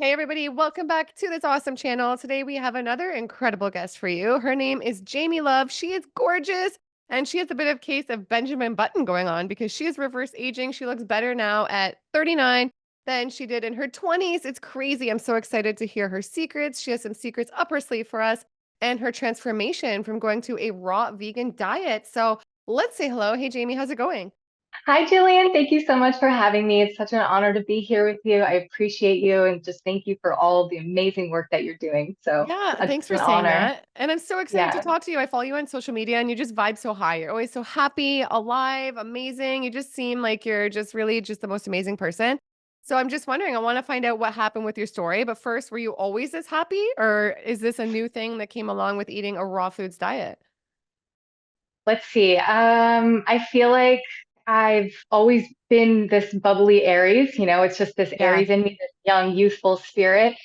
Hey everybody, welcome back to this awesome channel. Today we have another incredible guest for you. Her name is Jamie Love. She is gorgeous and she has a bit of case of Benjamin Button going on because she is reverse aging. She looks better now at 39 than she did in her 20s. It's crazy. I'm so excited to hear her secrets. She has some secrets up her sleeve for us and her transformation from going to a raw vegan diet. So let's say hello. Hey Jamie, how's it going? Hi, Jillian. Thank you so much for having me. It's such an honor to be here with you. I appreciate you and just thank you for all of the amazing work that you're doing. So Yeah, it's thanks for an saying honor. that. And I'm so excited to Yeah. talk to you. I follow you on social media and you just vibe so high. You're always so happy, alive, amazing. You just seem like you're just really just the most amazing person. So I'm just wondering, I want to find out what happened with your story. But first, were you always this happy or is this a new thing that came along with eating a raw foods diet? Let's see. I feel like I've always been this bubbly Aries, it's just this Yeah. Aries in me, this young, youthful spirit.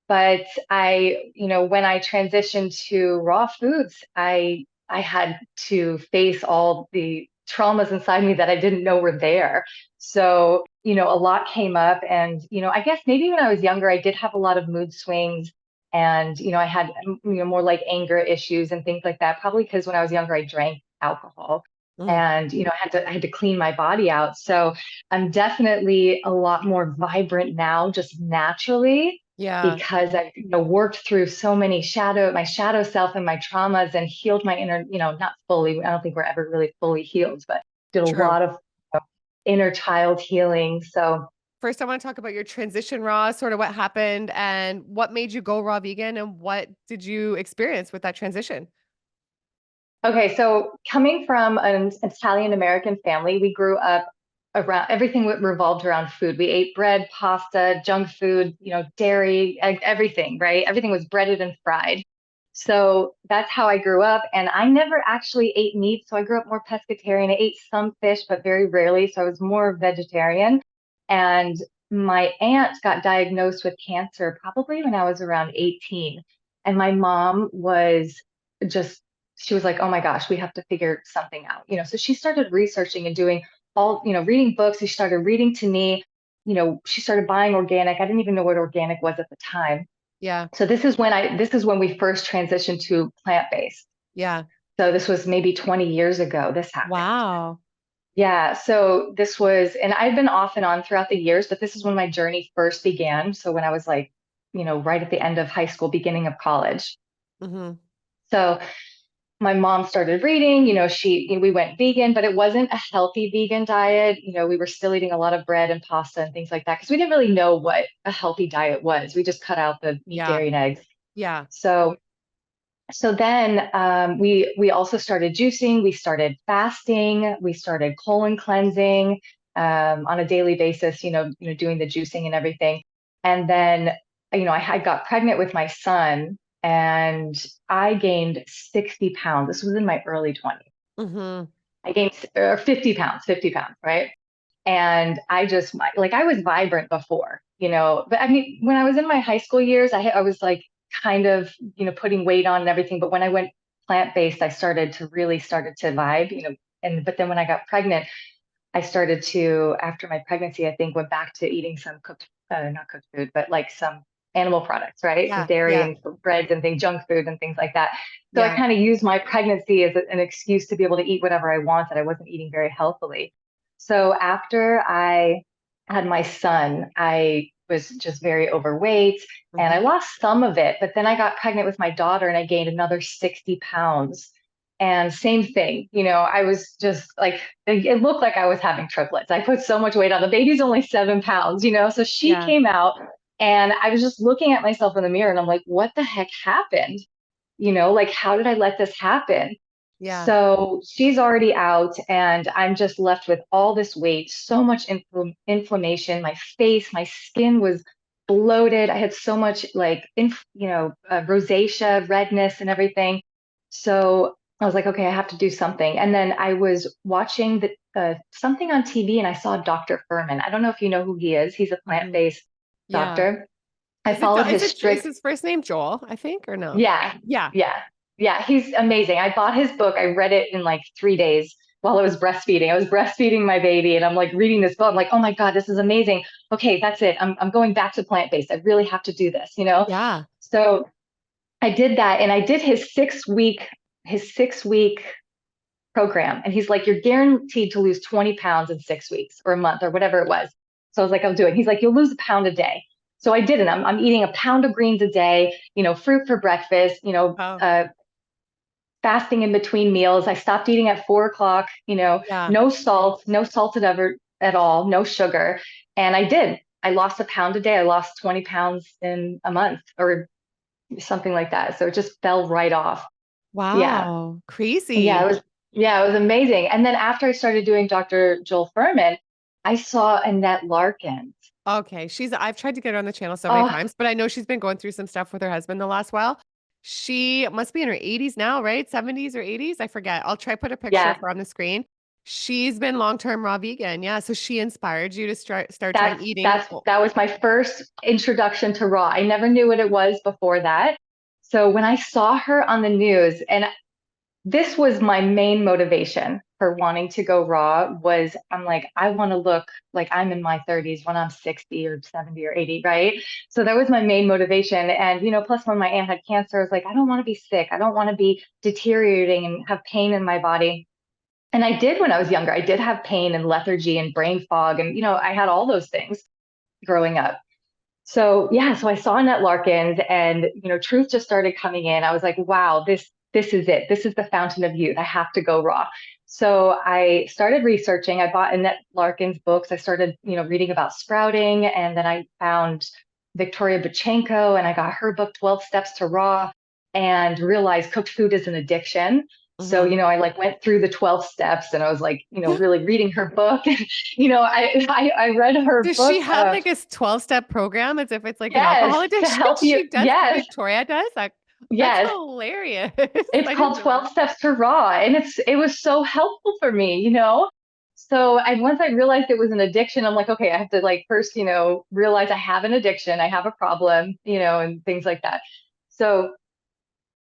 But when I transitioned to raw foods, I had to face all the traumas inside me that I didn't know were there. So, a lot came up and, I guess maybe when I was younger, I did have a lot of mood swings and, I had, more like anger issues and things like that, probably because when I was younger, I drank alcohol Mm, and, I had to clean my body out. So I'm definitely a lot more vibrant now, just naturally yeah, because I've worked through so many my shadow self and my traumas and healed my inner, not fully. I don't think we're ever really fully healed, but did a true. lot of inner child healing. So, First, I want to talk about your transition raw, sort of what happened and what made you go raw vegan and what did you experience with that transition? okay, so coming from an Italian American family, we grew up around everything revolved around food. We ate bread, pasta, junk food, dairy, everything, right? Everything was breaded and fried. So that's how I grew up. And I never actually ate meat. So I grew up more pescatarian. I ate some fish, but very rarely. So I was more vegetarian. And my aunt got diagnosed with cancer probably when I was around 18. And my mom was just, she was like, oh my gosh, we have to figure something out. So she started researching and doing all, reading books. She started reading to me. She started buying organic. I didn't even know what organic was at the time. Yeah. So this is when we first transitioned to plant-based. Yeah. So this was maybe 20 years ago this happened. Wow. Yeah, so this was, and I've been off and on throughout the years, but this is when my journey first began. So when I was like, right at the end of high school, beginning of college. Mhm. So my mom started reading, we went vegan, but it wasn't a healthy vegan diet. We were still eating a lot of bread and pasta and things like that because we didn't really know what a healthy diet was. We just cut out the meat, Yeah. dairy, and eggs. Yeah. So then we also started juicing, we started fasting, we started colon cleansing on a daily basis, doing the juicing and everything. And then, I got pregnant with my son and I gained 60 pounds. This was in my early 20s. Mhm. I gained 50 pounds, right? And like I was vibrant before, but I mean, when I was in my high school years, I was like kind of, putting weight on and everything. But when I went plant-based, I started to vibe, but then when I got pregnant, I started to, after my pregnancy, I think went back to eating some not cooked food, but like some animal products, right? Some Yeah. dairy Yeah. and some breads and things, junk food and things like that. So I Yeah. kind of used my pregnancy as an excuse to be able to eat whatever I wanted. I wasn't eating very healthily. So after I had my son, I was just very overweight and I Mhm. lost some of it, but then I got pregnant with my daughter and I gained another 60 pounds. And same thing, I was just like, it looked like I was having triplets. I put so much weight on. The baby's only 7 pounds, so she Yeah. came out and I was just looking at myself in the mirror and I'm like, what the heck happened? Like, how did I let this happen? Yeah. So she's already out and I'm just left with all this weight, so much inflammation. My face, my skin was bloated. I had so much like, rosacea, redness and everything. So I was like, okay, I have to do something. And then I was watching something on TV and I saw Dr. Furman. I don't know if you know who he is. He's a Mhm. plant-based Yeah. doctor. I followed his Is strict, his first name Joel, I think, or no? yeah, Yeah. yeah, yeah. He's amazing. I bought his book. I read it in like 3 days. while I was breastfeeding. I was breastfeeding my baby and I'm like reading this book. I'm like, oh my God, this is amazing. Okay, that's it. I'm going back to plant-based. I really have to do this, you know? Yeah. So I did that and I did his 6 week program. And he's like, you're guaranteed to lose 20 pounds in 6 weeks or a month or whatever it was. So I was like, I'll do it. He's like, you'll lose a pound a day. So I did it. I'm eating a pound of greens a day, fruit for breakfast, Oh, fasting in between meals. I stopped eating at 4 o'clock, yeah. no salt, no salted ever at all, no sugar. And I did. I lost a pound a day. I lost 20 pounds in a month or something like that. So it just fell right off. Yeah. Wow. Yeah, Crazy. it was amazing. And then after I started doing Dr. Joel Furman, I saw Annette Larkins. Okay. I've tried to get her on the channel so many Oh, times, but I know she's been going through some stuff with her husband the last while. She must be in her 80s now, right? 70s or 80s? I forget. I'll try put a picture of yeah. her on the screen. She's been long-term raw vegan. Yeah. So she inspired you to start trying That's eating. that's that was my first introduction to raw. I never knew what it was before that. So when I saw her on the news, and this was my main motivation for wanting to go raw was I'm like, I want to look like I'm in my 30s when I'm 60 or 70 or 80, right? So that was my main motivation. And, plus when my aunt had cancer, I was like, I don't want to be sick. I don't want to be deteriorating and have pain in my body. And I did when I was younger. I did have pain and lethargy and brain fog. And, I had all those things growing up. So yeah, so I saw Annette Larkins and truth just started coming in. I was like, wow, this is it. This is the fountain of youth. I have to go raw. So I started researching. I bought Annette Larkins books. I started, reading about sprouting, and then I found Victoria Bachenko and I got her book 12 Steps to Raw and realized cooked food is an addiction. So, Mhm. I like went through the 12 steps and I was like, really reading her book. I read her Does book she have like a 12-step program as if it's like an yes, alcohol to addiction? help you. She does what Yes, Victoria does? That's yes. hilarious. It's I didn't called know that. 12 Steps to Raw. And it was so helpful for me. So once I realized it was an addiction, I'm like, okay, I have to like first, realize I have an addiction, I have a problem, and things like that. So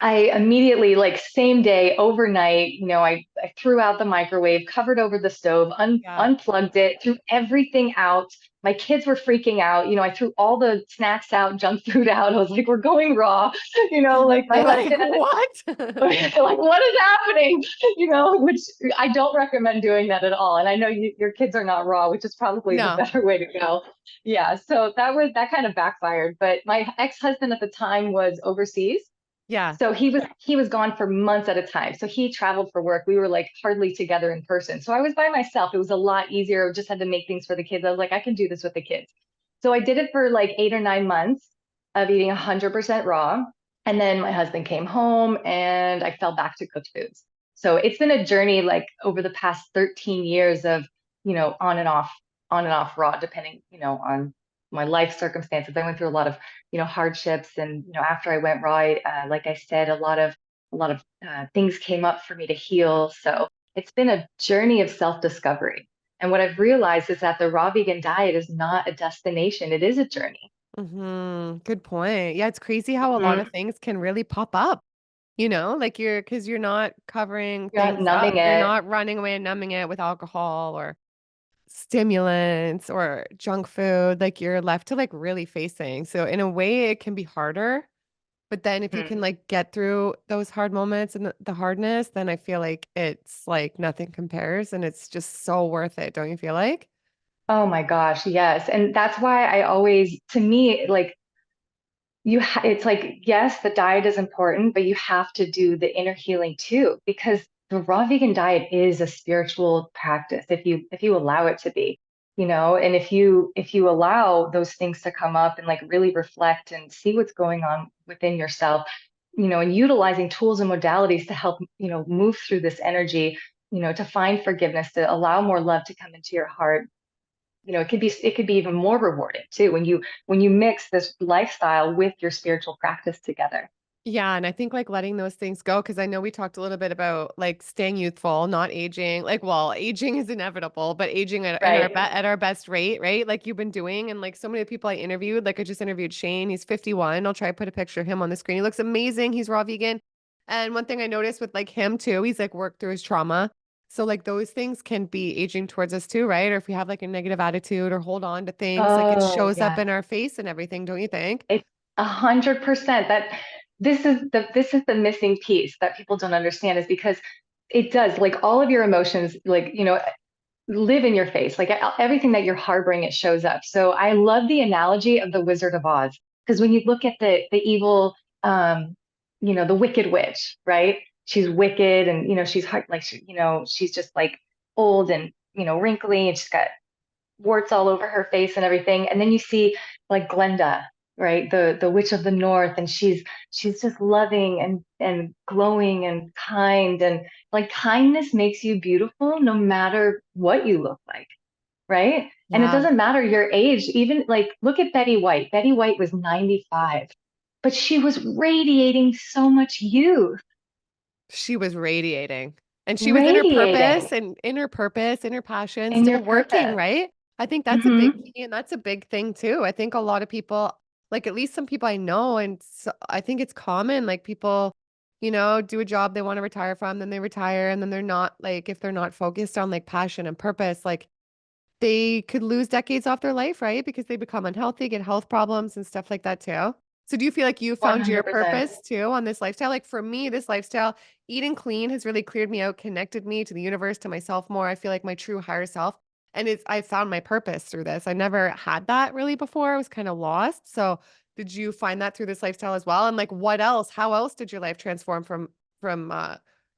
I immediately, like same day, overnight, I threw out the microwave, covered over the stove, Yeah. unplugged it, threw everything out. My kids were freaking out. I threw all the snacks out, junk food out. I was like, we're going raw. Like my They're like, husband what? like, what is happening? Which I don't recommend doing that at all. And I know your kids are not raw, which is probably the No. better way to go. Yeah. So that kind of backfired. But my ex-husband at the time was overseas. Yeah. So he was gone for months at a time. So he traveled for work. We were like hardly together in person. So I was by myself. It was a lot easier. Just had to make things for the kids. I was like, I can do this with the kids. So I did it for like 8 or 9 months of eating 100% raw. And then my husband came home and I fell back to cooked foods. So it's been a journey like over the past 13 years of, on and off raw, depending, on my life circumstances. I went through a lot of, hardships. And, after I went raw, like I said, a lot of things came up for me to heal. So it's been a journey of self-discovery. And what I've realized is that the raw vegan diet is not a destination. It is a journey. Good point. Yeah, it's crazy how a lot of Mhm. things can really pop up, like because you're not covering You're not things up. numbing You're it. not running away and numbing it with alcohol or stimulants or junk food. Like you're left to like really face things. So in a way, it can be harder. But then if you Mhm. can like get through those hard moments and the hardness, then I feel like it's like nothing compares and it's just so worth it. Don't you feel like? Oh my gosh, yes. And that's why I always, to me, like it's like, yes, the diet is important, but you have to do the inner healing too, because the raw vegan diet is a spiritual practice if you allow it to be, and if you allow those things to come up and like really reflect and see what's going on within yourself, and utilizing tools and modalities to help, move through this energy, to find forgiveness, to allow more love to come into your heart. It could be even more rewarding too when you mix this lifestyle with your spiritual practice together. Yeah, and I think like letting those things go because I know we talked a little bit about like staying youthful, not aging. Like, well, aging is inevitable, but aging Right. at our best rate, right? Like you've been doing, and like so many people I interviewed, like I just interviewed Shane. He's 51. I'll try to put a picture of him on the screen. He looks amazing. He's raw vegan. And one thing I noticed with like him too, he's like worked through his trauma. So like those things can be aging towards us too, right? Or if we have like a negative attitude or hold on to things, like it Oh, shows up yeah. in our face and everything, don't you think? It's 100%. This is the missing piece that people don't understand is because it does, like all of your emotions, like, live in your face. Like everything that you're harboring, it shows up. So I love the analogy of the Wizard of Oz because when you look at the evil, um, the Wicked Witch, right? She's wicked, and she's hard, like she's just like old and wrinkly, and she's got warts all over her face and everything. And then you see like Glenda, right? The Witch of the North, and she's just loving and glowing and kind, and like kindness makes you beautiful no matter what you look like, right? And it Yeah. doesn't matter your age. Even like look at Betty White. Betty White was 95, but she was radiating so much youth, She was radiating. And she was in her purpose radiating and in her purpose, in her passion, in your still working, purpose. right? I think that's a big Hmm. key and that's a big thing too. I think a lot of people, like at least some people I know, and so I think it's common, like people, do a job they want to retire from, then they retire, and then they're not like, if they're not focused on like passion and purpose, like they could lose decades off their life, right? Because they become unhealthy, get health problems and stuff like that too. So do you feel like you found your 100%. purpose too on this lifestyle? Like for me, this lifestyle, eating clean has really cleared me out, connected me to the universe, to myself more. I feel like my true higher self. And I found my purpose through this. I never had that really before. I was kind of lost. So did you find that through this lifestyle as well? And like what else? How else did your life transform from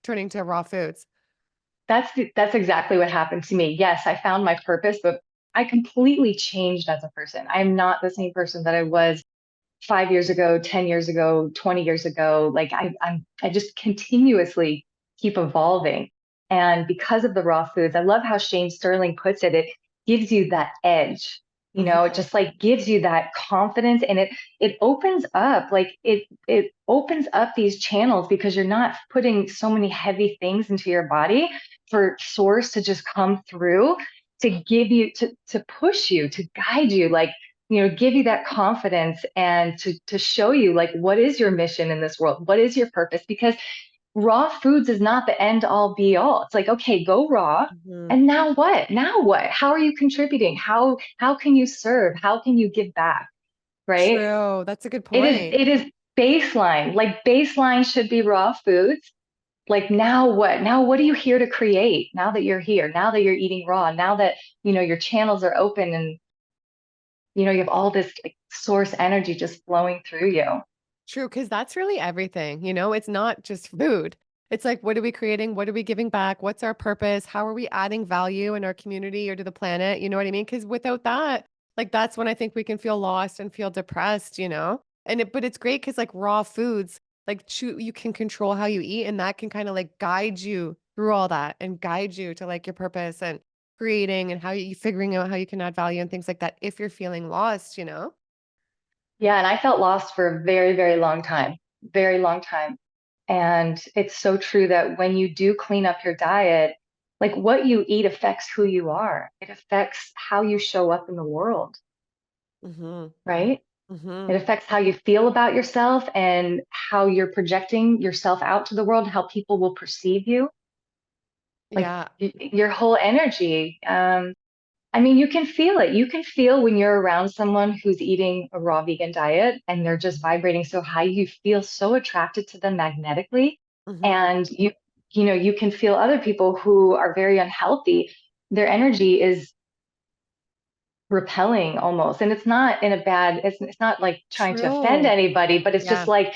turning to raw foods? That's exactly what happened to me. Yes, I found my purpose, but I completely changed as a person. I'm not the same person that I was 5 years ago, 10 years ago, 20 years ago. Like I just continuously keep evolving. And because of the raw foods, I love how Shane Sterling puts it. It gives you that edge. It Mhm. just like gives you that confidence, and it opens up, like it opens up these channels because you're not putting so many heavy things into your body for source to just come through to give you to push you, to guide you, like give you that confidence and to show you like what is your mission in this world, what is your purpose, because raw foods is not the end all be all. It's like, okay, go raw, Mhm. and now what, how are you contributing, how can you serve, how can you give back, right? True. That's a good it is point. it is baseline, like baseline should be raw foods. Like now what are you here to create, now that you're here, now that you're eating raw, now that your channels are open, and you have all this like source energy just flowing through you. True, because that's really everything, it's not just food. It's like, what are we creating? What are we giving back? What's our purpose? How are we adding value in our community or to the planet? You know what I mean? Because without that, like that's when I think we can feel lost and feel depressed. But it's great because like raw foods, like you can control how you eat, and that can kind of like guide you through all that and guide you to like your purpose and creating and how you figuring out how you can add value and things like that if you're feeling lost. Yeah, and I felt lost for a very, very long time, very long time. And it's so true that when you do clean up your diet, like what you eat affects who you are. It affects how you show up in the world, Mhm. right? It Mhm. affects how you feel about yourself and how you're projecting yourself out to the world, how people will perceive you, like Yeah. your whole energy. I mean, you can feel it. You can feel when you're around someone who's eating a raw vegan diet and they're just vibrating so high, you feel so attracted to them magnetically. Mhm. And you can feel other people who are very unhealthy. Their energy is repelling almost. And it's not in a bad, it's not like trying to offend True. anybody, but it's just Yeah. like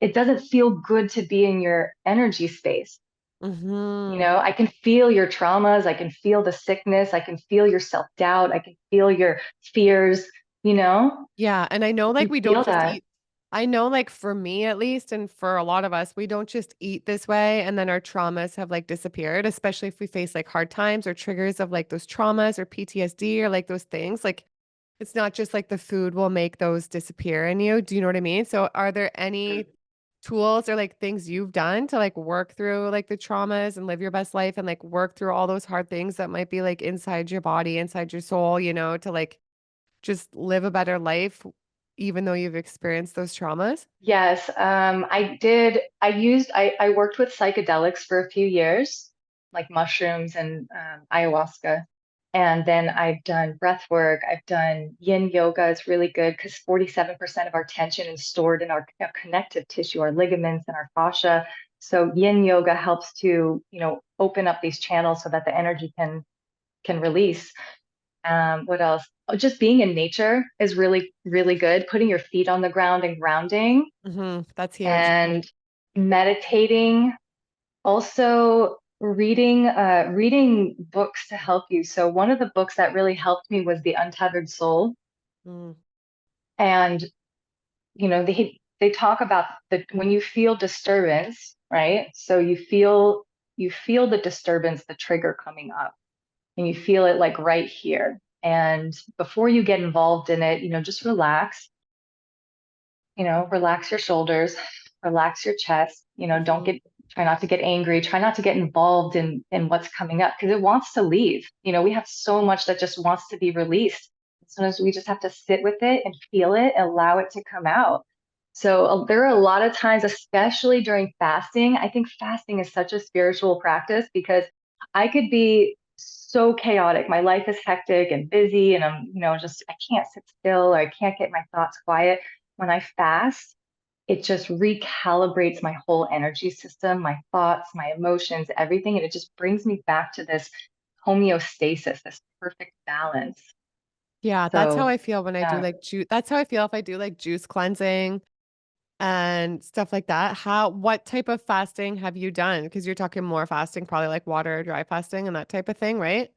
it doesn't feel good to be in your energy space. Mhm. I can feel your traumas. I can feel the sickness. I can feel your self doubt. I can feel your fears. You know, Yeah, and I know, you like, can we don't feel just that. eat I know, like, for me at least, and for a lot of us, we don't just eat this way and then our traumas have, like, disappeared, especially if we face, like, hard times or triggers of, like, those traumas or PTSD or, like, those things, like, it's not just, like, the food will make those disappear in you, do you know what I mean? So, are there any tools or, like, things you've done to, like, work through, like, the traumas and live your best life and, like, work through all those hard things that might be, like, inside your body, inside your soul, to, like, just live a better life even though you've experienced those traumas? Yes, I did. I worked with psychedelics for a few years, like mushrooms and ayahuasca. And then I've done breath work. I've done yin yoga is really good because 47% of our tension is stored in our connective tissue, our ligaments and our fascia. So yin yoga helps to, open up these channels so that the energy can release. What else? Oh, just being in nature is really, really good. Putting your feet on the ground and grounding That's huge. and meditating. Also reading books to help you. So one of the books that really helped me was The Untethered Soul. Mm, And, they talk about when you feel disturbance, right? So you feel the disturbance, the trigger coming up, and you feel it like right here. And before you get involved in it, just relax, relax your shoulders, relax your chest, don't mhm. try not to get angry, try not to get involved in what's coming up because it wants to leave. We have so much that just wants to be released. Sometimes we just have to sit with it and feel it, allow it to come out. So there are a lot of times, especially during fasting, I think fasting is such a spiritual practice because I could be so chaotic. My life is hectic and busy, and just I can't sit still or I can't get my thoughts quiet. When I fast, it just recalibrates my whole energy system, my thoughts, my emotions, everything. And it just brings me back to this homeostasis, this perfect balance. Yeah, that's how So, I feel when I do yeah, like juice. That's how I feel if I do like juice cleansing and stuff like that. What type of fasting have you done? Because you're talking more fasting, probably like water, dry fasting, and that type of thing, right?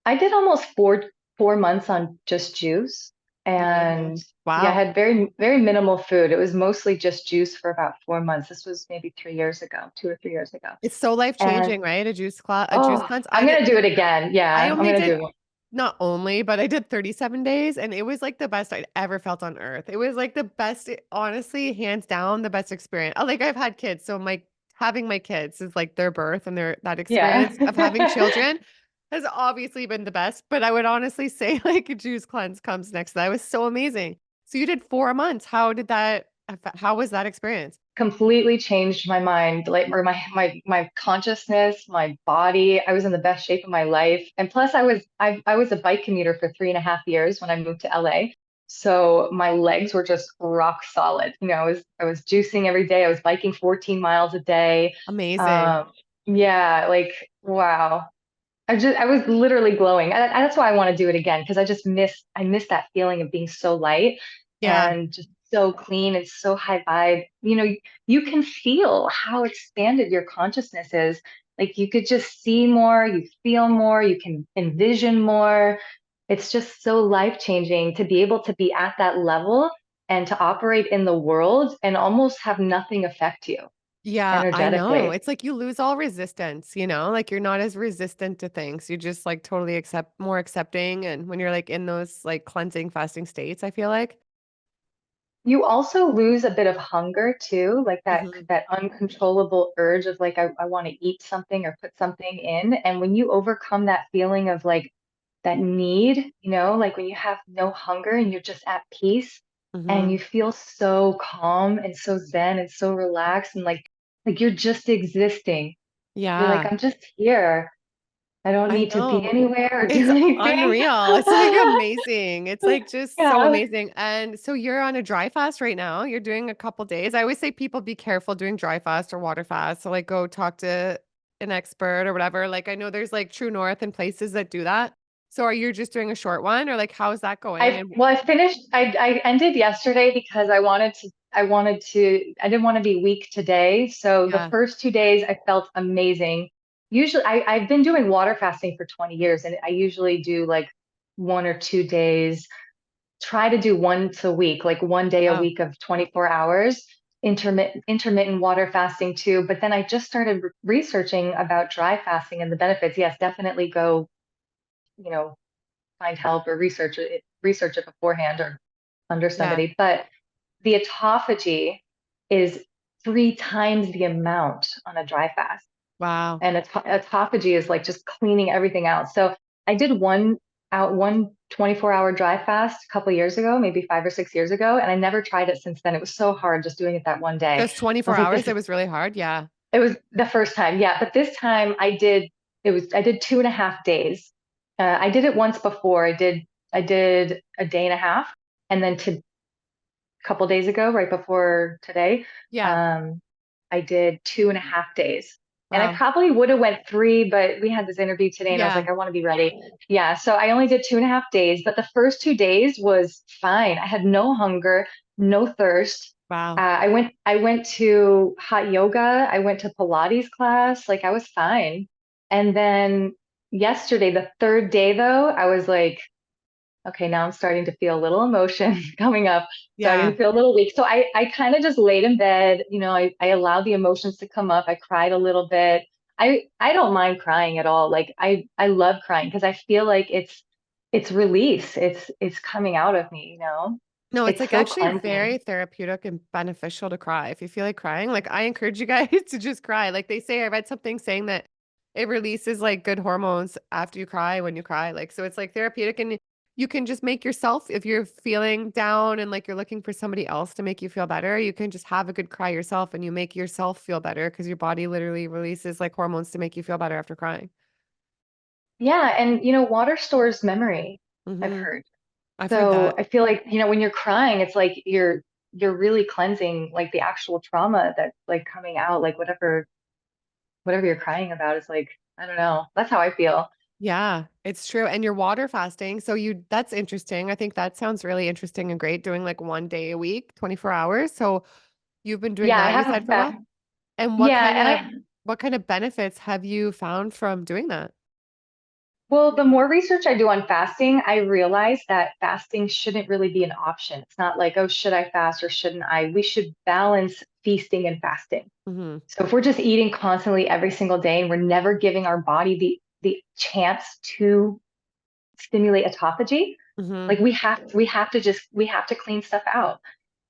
I did almost four months on just juice. Amazing. And yeah, I Wow. had very, very minimal food. It was mostly just juice for about 4 months. This was maybe 3 years ago, 2 or 3 years ago. It's so life And changing, right? A juice oh, cleanse. I'm I did gonna do it again. I Yeah, I'm only gonna do did it. not only, but I did 37 days and it was like the best I'd ever felt on earth. It was like the best, honestly, hands down, the best experience. Like I've had kids, so my having my kids is like their birth and their that Yeah. experience of having children has obviously been the best. But I would honestly say like a juice cleanse comes next. That was so amazing. So you did 4 months. How was that experience? Completely changed my mind, like or my consciousness, my body. I was in the best shape of my life. And plus I was a bike commuter for 3.5 years when I moved to LA. So my legs were just rock solid. I was juicing every day. I was biking 14 miles a day. Amazing. Um, yeah, like wow. I was literally glowing. That's why I want to do it again because I miss that feeling of being so light Yeah. and just so clean and so high vibe. You can feel how expanded your consciousness is. Like you could just see more, you feel more, you can envision more. It's just so life-changing to be able to be at that level and to operate in the world and almost have nothing affect you Yeah, I know. energetically. It's like you lose all resistance, Like you're not as resistant to things. You just like totally more accepting. And when you're like in those like cleansing, fasting states, I feel like. You also lose a bit of hunger too, like that Hmm. that uncontrollable urge of like I want to eat something or put something in. And when you overcome that feeling of like that need, like when you have no hunger and you're just at peace and Hmm. you feel so calm and so zen and so relaxed and like you're just existing. You're like, Yeah, I'm just here. I don't I need to be know. anywhere or It's do anything. unreal. It's like amazing. It's like just so Yeah. amazing. And so you're on a dry fast right now. You're doing a couple days. I always say people be careful doing dry fast or water fast. So like go talk to an expert or whatever. Like I know there's like True North and places that do that. So are you just doing a short one or like how's that going? I And well, I finished. I ended yesterday because I didn't want to be weak today. So the yeah. first 2 days I felt amazing. Usually, I've been doing water fasting for 20 years, and I usually do like 1 or 2 days. Try to do once a week, like one day a Wow. week of 24 hours. Intermittent water fasting too. But then I just started researching about dry fasting and the benefits. Yes, definitely go. You know, find help or research it beforehand or under Yeah. somebody. But the autophagy is 3 times the amount on a dry fast. Wow. And autophagy is like just cleaning everything out. So I did one 24-hour dry fast a couple of years ago, maybe 5 or 6 years ago, and I never tried it since then. It was so hard just doing it that one day. Just I 24 was like, hours. It was really hard. Yeah. it was the first time, yeah. But this time I did I did 2.5 days. I did it once before. I did a day and a half, and then to a couple days ago, right before today, Yeah. um, I did 2.5 days. And I Wow. probably would have went three, but we had this interview today and I was Yeah. like, I want to be ready. Yeah. So I only did 2.5 days, but the first 2 days was fine. I had no hunger, no thirst. Wow. I went to hot yoga. I went to Pilates class. Like I was fine. And then yesterday, the third day though, I was like, okay, now I'm starting to feel a little emotion coming up, starting Yeah. to feel a little weak. So I kind of just laid in bed, I allowed the emotions to come up. I cried a little bit. I don't mind crying at all. Like I love crying because I feel like it's release. It's coming out of me. No, it's It's like so actually cleansing. very therapeutic and beneficial to cry. If you feel like crying, like I encourage you guys to just cry. Like they say, I read something saying that it releases like good hormones after you cry when you cry. Like, so it's like therapeutic and you can just make yourself, if you're feeling down and like you're looking for somebody else to make you feel better, you can just have a good cry yourself and you make yourself feel better because your body literally releases like hormones to make you feel better after crying. Yeah, and water stores memory, I've Hmm. heard. I've heard So that. I feel like, when you're crying, it's like you're really cleansing like the actual trauma that's like coming out, like whatever you're crying about is like, I don't know. That's how I feel. Yeah, it's true. And you're water fasting. So that's interesting. I think that sounds really interesting and great doing like 1 day a week, 24 hours. So you've been doing Yeah, I that, you have said, for a that. while. And Yeah, and I what kind of benefits have you found from doing that? well, the more research I do on fasting, I realize that fasting shouldn't really be an option. It's not like, oh, should I fast or shouldn't I? We should balance feasting and fasting. Hmm. So if we're just eating constantly every single day and we're never giving our body the chance to stimulate autophagy, Hmm. like we have to clean stuff out.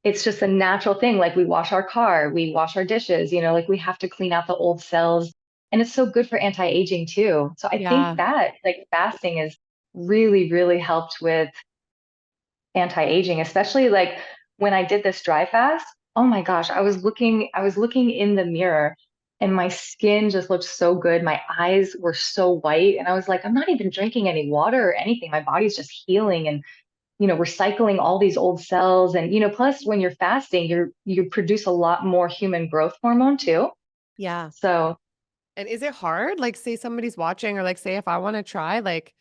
It's just a natural thing. Like we wash our car, we wash our dishes, like we have to clean out the old cells. And it's so good for anti-aging too. So I think Yeah. that like fasting is really, really helped with anti-aging, especially like when I did this dry fast. Oh my gosh, I was looking in the mirror and my skin just looked so good. My eyes were so white. And I was like, I'm not even drinking any water or anything. My body's just healing and recycling all these old cells. And, plus when you're fasting, you produce a lot more human growth hormone too. Yeah. So And is it hard? Like, say somebody's watching, or like, say if I want to try like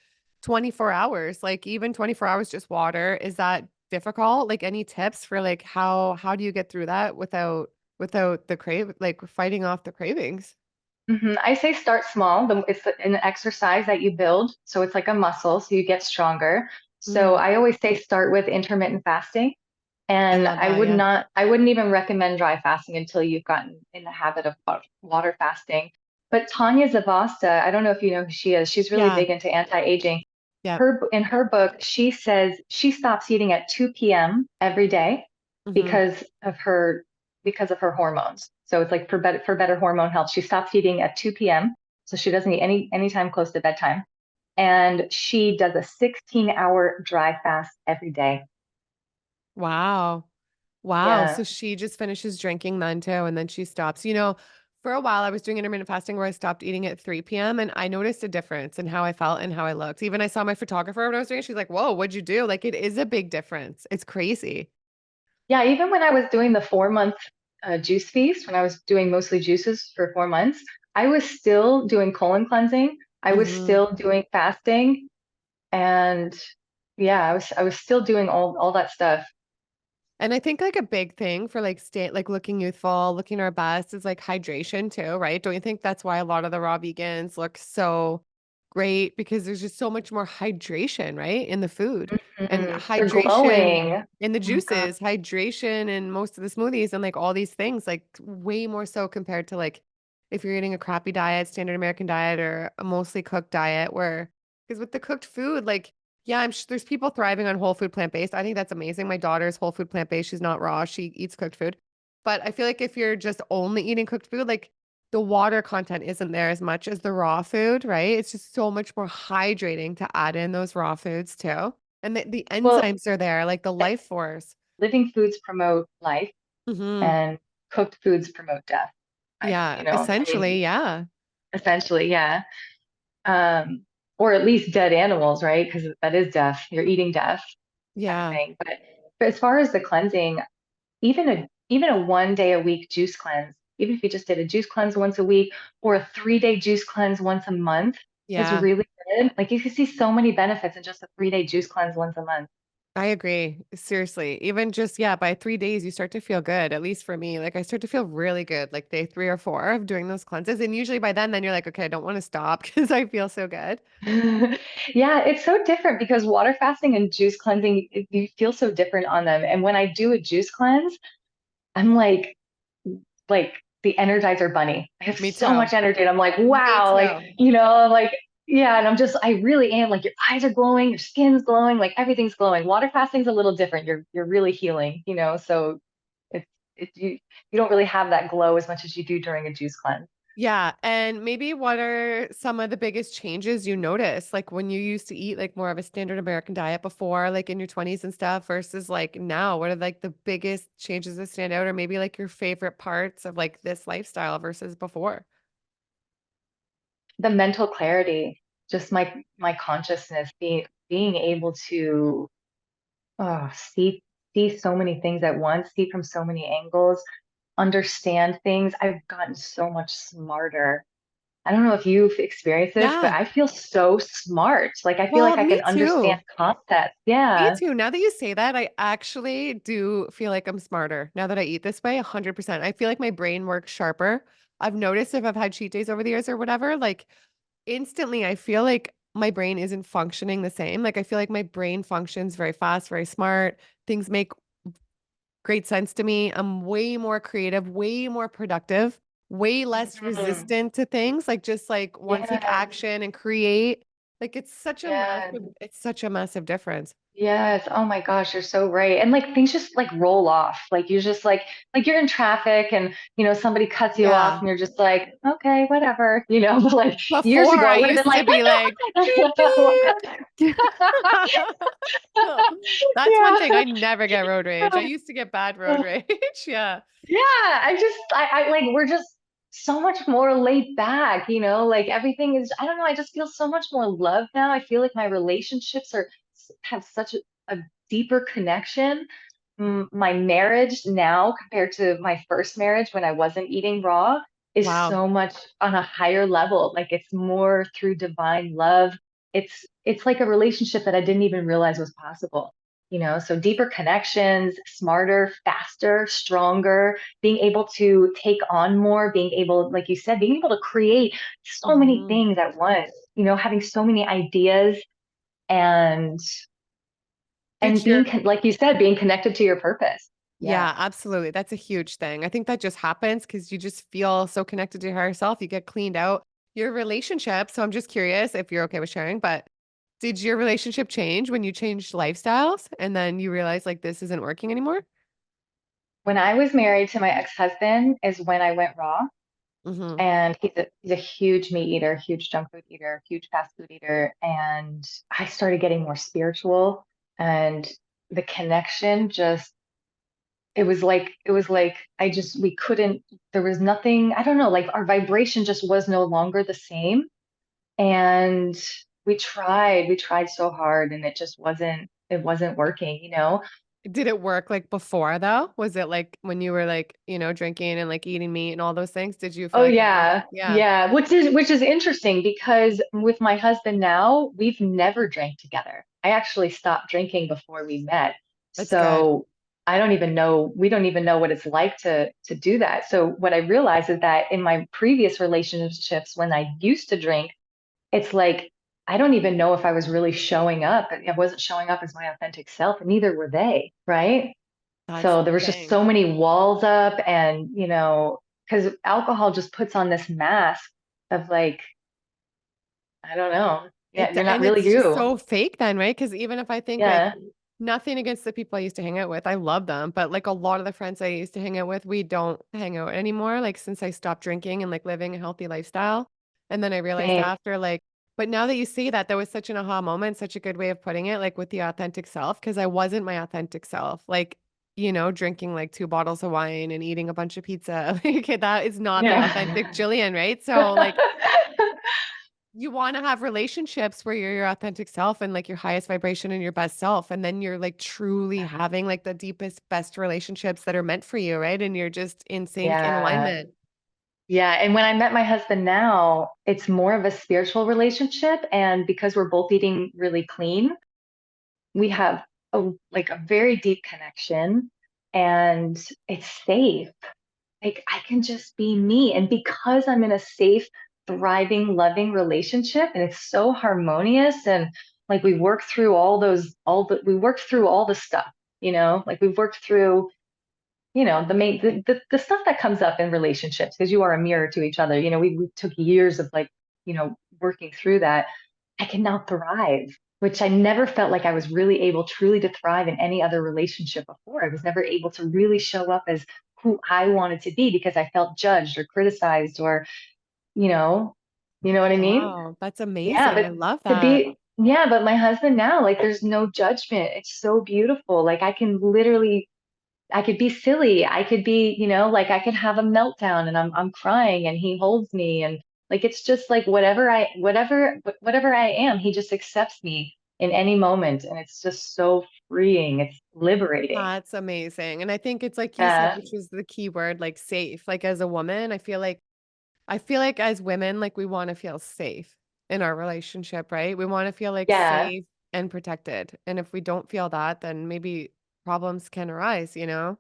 24 hours, like even 24 hours just water, is that difficult? Like, any tips for like how do you get through that without the like fighting off the cravings? I say start small. It's an exercise that you build. So it's like a muscle, so you get stronger. So Mm, I always say start with intermittent fasting. I And love that. Yeah. I wouldn't even recommend dry fasting until you've gotten in the habit of water fasting. But Tanya Zavasta, I don't know if you know who she is. She's really Yeah. big into anti-aging. Yeah. In her book, she says she stops eating at 2 p.m. every day Hmm. because of her hormones. So it's like for better hormone health. She stops eating at 2 p.m. So she doesn't eat anytime close to bedtime. And she does a 16-hour dry fast every day. Wow. Wow. So Yeah. she just finishes drinking then too, and then she stops. For a while I was doing intermittent fasting where I stopped eating at 3 p.m. and I noticed a difference in how I felt and how I looked. Even I saw my photographer when I was doing it. She's like, "Whoa, what'd you do?" Like it is a big difference. It's crazy. Yeah, even when I was doing the 4 month juice feast, when I was doing mostly juices for 4 months, I was still doing colon cleansing. I was Hmm. still doing fasting, and yeah, I was still doing all that stuff. And I think like a big thing for like like looking youthful, looking our best is like hydration too, right? Don't you think that's why a lot of the raw vegans look so great because there's just so much more hydration, right? In the food and They're hydration glowing. in the Oh my God. juices, hydration in most of the smoothies and like all these things, like way more so compared to like if you're eating a crappy diet, standard American diet or a mostly cooked diet where because with the cooked food, like yeah, I'm sure there's people thriving on whole food plant-based. I think that's amazing. My daughter's whole food plant-based. She's not raw. She eats cooked food. But I feel like if you're just only eating cooked food, like the water content isn't there as much as the raw food, right? It's just so much more hydrating to add in those raw foods too. And the Well, enzymes are there, like the life force. living foods promote life, Hmm. and cooked foods promote death. Yeah, I mean, essentially, yeah. essentially, yeah. um, or at least dead animals, right? Because that is death. You're eating death kind of Yeah. thing. But as far as the cleansing, even a 1 day a week juice cleanse, even if you just did a juice cleanse once a week or a 3 day juice cleanse once a month is Yeah. really good. Like you can see so many benefits in just a 3 day juice cleanse once a month. I agree. Seriously. Even just, yeah, by 3 days, you start to feel good, at least for me. Like I start to feel really good, like day 3 or 4 of doing those cleanses. And usually by then you're like, okay, I don't want to stop because I feel so good. Yeah, it's so different because water fasting and juice cleansing, you feel so different on them. And when I do a juice cleanse, I'm like the Energizer Bunny. I have Me so too. much energy, and I'm like, Me wow, like too. like yeah, and I really am like your eyes are glowing, your skin's glowing, like everything's glowing. Water fasting's a little different. You're really healing, so it's you don't really have that glow as much as you do during a juice cleanse. Yeah, and maybe what are some of the biggest changes you notice, like when you used to eat like more of a standard American diet before, like in your 20s and stuff, versus like now? What are like the biggest changes that stand out, or maybe like your favorite parts of like this lifestyle versus before? The mental clarity, just my consciousness, being able to see so many things at once, see from so many angles, understand things. I've gotten so much smarter. I don't know if you've experienced this, but Yeah. I feel so smart. Like I feel Well, like I me can understand too. concepts. Me Yeah. too. Now that you say that, I actually do feel like I'm smarter now that I eat this way, 100%. I feel like my brain works sharper. I've noticed if I've had cheat days over the years or whatever, like instantly I feel like my brain isn't functioning the same. Like I feel like my brain functions very fast, very smart. Things make great sense to me. I'm way more creative, way more productive, way less Mhm. resistant to things. Like just like want to take Yeah. action and create. Like Yeah. it's such a massive difference. Yes. Oh my gosh, you're so right. And like things just like roll off. Like you just like you're in traffic and somebody cuts you off Yeah. and you're just like, okay, whatever. But like years Before ago I it would have been used to like be like, beep, beep. That's one thing. I never get road rage. I used to get bad road yeah. rage. Yeah. Yeah, I like we're just so much more laid back, like everything is, I don't know, I just feel so much more love now. I feel like my relationships have such a deeper connection. My marriage now compared to my first marriage when I wasn't eating raw is Wow. so much on a higher level. Like it's more through divine love. It's like a relationship that I didn't even realize was possible. So deeper connections, smarter, faster, stronger, being able to take on more, being able, like you said, being able to create so many Mhm. things at once, having so many ideas and Did your like you said, being connected to your purpose. Yeah. Yeah, absolutely. That's a huge thing. I think that just happens because you just feel so connected to your higher self. You get cleaned out your relationship. So I'm just curious if you're okay with sharing, but did your relationship change when you changed lifestyles and then you realized like this isn't working anymore? When I was married to my ex-husband is when I went raw. Hmm. And he's a huge meat eater, huge junk food eater, huge fast food eater. And I started getting more spiritual and the connection just it was like we couldn't, there was nothing, I don't know, like our vibration just was no longer the same. And we tried so hard and it wasn't working. Did it work like before though? Was it like when you were like, drinking and like eating meat and all those things? Did you feel Oh like it worked? yeah. Yeah, Yeah, which is interesting because with my husband now, we've never drank together. I actually stopped drinking before we met. that's good. So we don't even know what it's like to do that. So what I realized is that in my previous relationships when I used to drink, it's like I don't even know if I was really showing up. I wasn't showing up as my authentic self, and neither were they, right? That's So the there was just thing. so many walls up and, because alcohol just puts on this mask of like, I don't know. Yeah, It's you're not and really it's just you. so fake then, right? Because even if I think like Yeah. nothing against the people I used to hang out with, I love them, but like a lot of the friends I used to hang out with, we don't hang out anymore, like since I stopped drinking and like living a healthy lifestyle. And then I realized Same. after like, but now that you say that, that was such an aha moment, such a good way of putting it, like with the authentic self, because I wasn't my authentic self. Like, drinking like 2 bottles of wine and eating a bunch of pizza. Like that is not the Yeah. authentic Jillian, right? So like you want to have relationships where you're your authentic self and like your highest vibration and your best self. And then you're like truly having like the deepest, best relationships that are meant for you, right? And you're just in sync, in Yeah. alignment. Yeah. And when I met my husband now, it's more of a spiritual relationship. And because we're both eating really clean, we have a very deep connection and it's safe. Like I can just be me. And because I'm in a safe, thriving, loving relationship and it's so harmonious and like we work through we worked through all the stuff, like we've worked through, the stuff that comes up in relationships because you are a mirror to each other. We took years of like, working through that. I can now thrive, which I never felt like I was really able truly to thrive in any other relationship before. I was never able to really show up as who I wanted to be because I felt judged or criticized or, you know, you know what I mean? Wow, that's Yeah, amazing. I but love that. my husband now, like there's no judgment. It's so beautiful. Like I could be silly. I could be, like I could have a meltdown and I'm crying and he holds me and like it's just like whatever I am, he just accepts me in any moment and it's just so freeing. It's liberating. That's amazing. And I think it's like you said, Yeah. which was the key word, like safe. Like as a woman, I feel like as women, like we want to feel safe in our relationship, right? We want to feel like Yeah. safe and protected. And if we don't feel that, then maybe problems can arise, you know?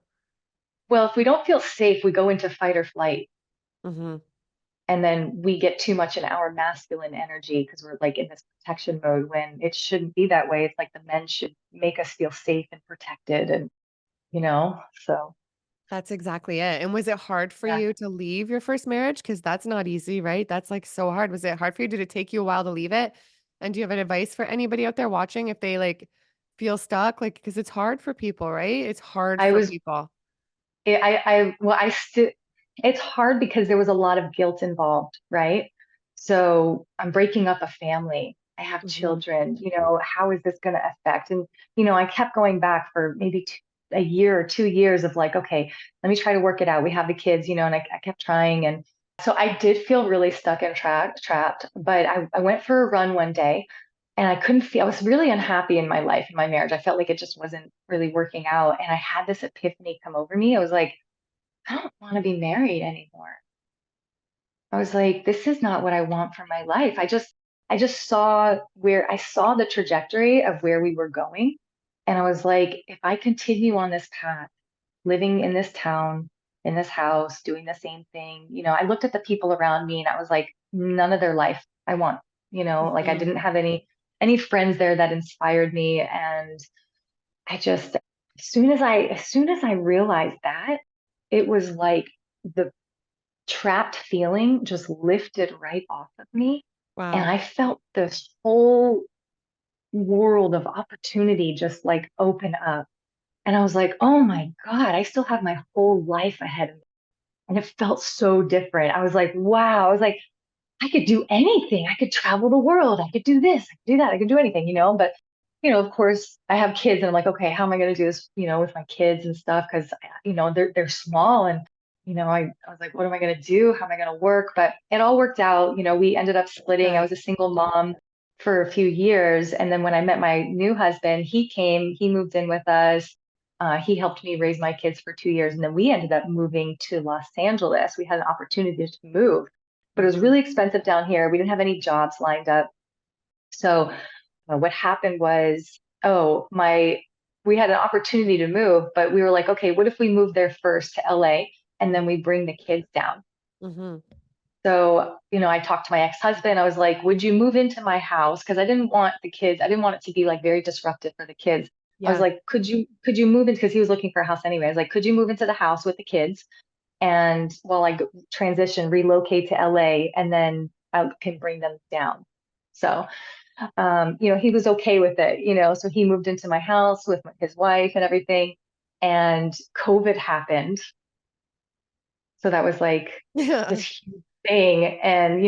Well, if we don't feel safe, we go into fight or flight. Hmm. And then we get too much in our masculine energy because we're like in this protection mode when it shouldn't be that way. It's like the men should make us feel safe and protected and so That's exactly it. And was it hard for yeah. you to leave your first marriage? Because that's not easy, right? That's like so hard. Was it hard for you? Did it take you a while to leave it? And do you have an advice for anybody out there watching if they like feel stuck? Like, because it's hard for people, right? It's hard I for was people. well, I still, it's hard because there was a lot of guilt involved, right? So I'm breaking up a family. I have Hmm. children, how is this going to affect? And, I kept going back for maybe a year or 2 years of like, okay, let me try to work it out. We have the kids, and I kept trying. And so I did feel really stuck and trapped, but I went for a run one day and I was really unhappy in my life, in my marriage. I felt like it just wasn't really working out. And I had this epiphany come over me. I was like, I don't want to be married anymore. I was like, this is not what I want for my life. I just I saw the trajectory of where we were going. And I was like, if I continue on this path, living in this town, in this house, doing the same thing, I looked at the people around me and I was like, none of their life I want, like I Hmm. didn't have any friends there that inspired me. And I just, as soon as I realized that, it was like the trapped feeling just lifted right off of me. And Wow. I felt this whole world of opportunity just like open up. And I was like, oh my God, I still have my whole life ahead of me. And it felt so different. I was like, wow. I was like, I could do anything. I could travel the world. I could do this. I could do that. I could do anything, But, of course, I have kids, and I'm like, okay, how am I going to do this, with my kids and stuff? Because, they're small, and I was like, what am I going to do? How am I going to work? But it all worked out. We ended up splitting. I Good. was a single mom for a few years, and then when I met my new husband, he came. He moved in with us. He helped me raise my kids for 2 years, and then we ended up moving to Los Angeles. We had an opportunity to move but it was Hmm. really expensive down here. We didn't have any jobs lined up. So what happened was, we had an opportunity to move, but we were like, okay, what if we move there first to LA and then we bring the kids down? Hmm. So, I talked to my ex-husband. I was like, would you move into my house? Because I didn't want the kids, I didn't want it to be like very disruptive for the kids. I was Yeah. like, could you move in? Because he was looking for a house anyway. I was like, could you move into the house with the kids? And while I transition, relocate to LA, and then I can bring them down. So, he was okay with it, so he moved into my house with his wife and everything. And COVID happened. So that was like this Yeah. huge thing. And,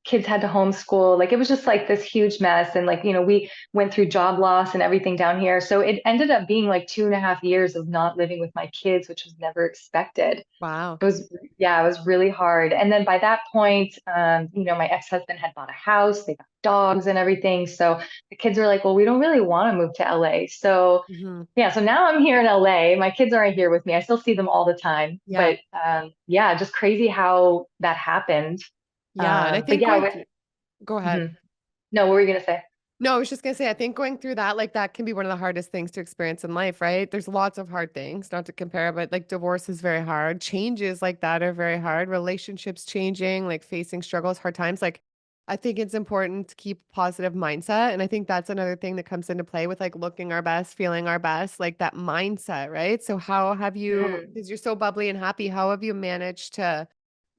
kids had to homeschool. Like it was just like this huge mess. And like, we went through job loss and everything down here. So it ended up being like 2.5 years of not living with my kids, which was never expected. Wow. It was, yeah, it was really hard. And then by that point, my ex-husband had bought a house, they got dogs and everything. So the kids were like, well, we don't really want to move to LA. So Hmm. yeah, so now I'm here in LA. My kids aren't here with me. I still see them all the time. Yeah. But yeah, just crazy how that happened. Yeah. And I But think yeah, going through, go ahead. mhm. No, what were you gonna say? No, I was just gonna say, I think going through that, like that can be one of the hardest things to experience in life, right? There's lots of hard things, not to compare, but like divorce is very hard. Changes like that are very hard. Relationships changing, like facing struggles, hard times. Like I think it's important to keep a positive mindset. And I think that's another thing that comes into play with like looking our best, feeling our best, like that mindset, right? So how have you, Mhm. because you're so bubbly and happy, how have you managed to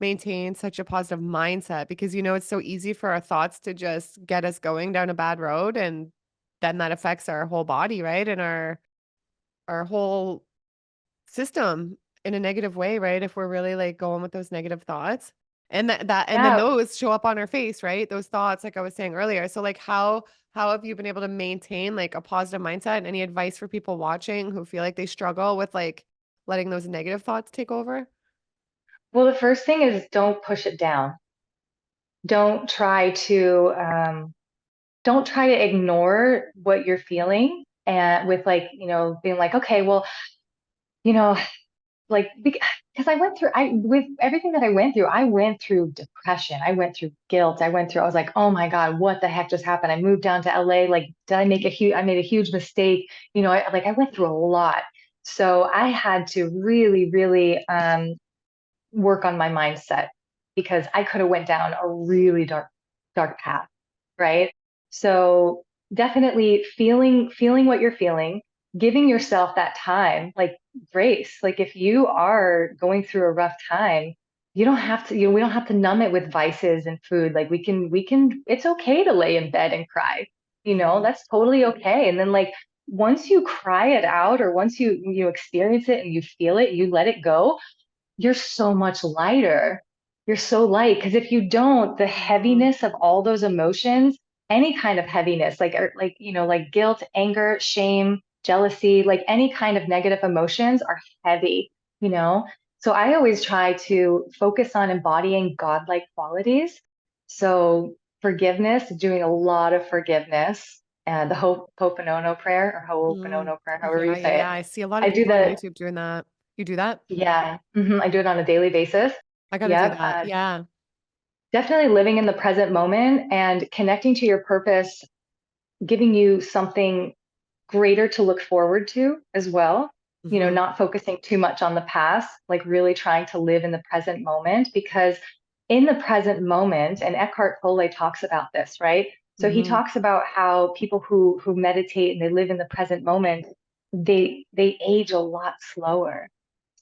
maintain such a positive mindset? Because it's so easy for our thoughts to just get us going down a bad road, and then that affects our whole body, right? And our whole system in a negative way, right? If we're really like going with those negative thoughts. And and then Yeah. those show up on our face, right? Those thoughts, like I was saying earlier. So like how have you been able to maintain like a positive mindset, and any advice for people watching who feel like they struggle with like letting those negative thoughts take over? Well, the first thing is don't push it down. Don't try to don't try to ignore what you're feeling and with like, being like, okay, well, you know, like because I went through I with everything that I went through depression. I went through guilt. I was like, oh my God, what the heck just happened? I moved down to LA. Like, did I made a huge mistake. I went through a lot. So I had to really, really work on my mindset because I could have went down a really dark path, right? So definitely feeling what you're feeling, giving yourself that time, like grace. Like if you are going through a rough time, you don't have to, we don't have to numb it with vices and food. Like it's okay to lay in bed and cry. Mhm. That's totally okay. And then like once you cry it out or once you experience it and you feel it, you let it go, you're so much lighter. You're so light because if you don't, the Mhm. heaviness of all those emotions, any kind of heaviness, like guilt, anger, shame, jealousy, like any kind of negative emotions are heavy, you know? So I always try to focus on embodying godlike qualities. So forgiveness, doing a lot of forgiveness, and the Ho'oponopono prayer or Mm. Ho'oponopono prayer, however you Yeah, say it. yeah, I see a lot of I do people on the YouTube doing that. You do that? yeah, I do it on a daily basis. I gotta do Yep. that. Yeah. Definitely living in the present moment and connecting to your purpose, giving you something greater to look forward to as well. Mhm. Not focusing too much on the past, like really trying to live in the present moment because in the present moment, and Eckhart Tolle talks about this, right? So he Mhm. talks about how people who meditate and they live in the present moment, they age a lot slower.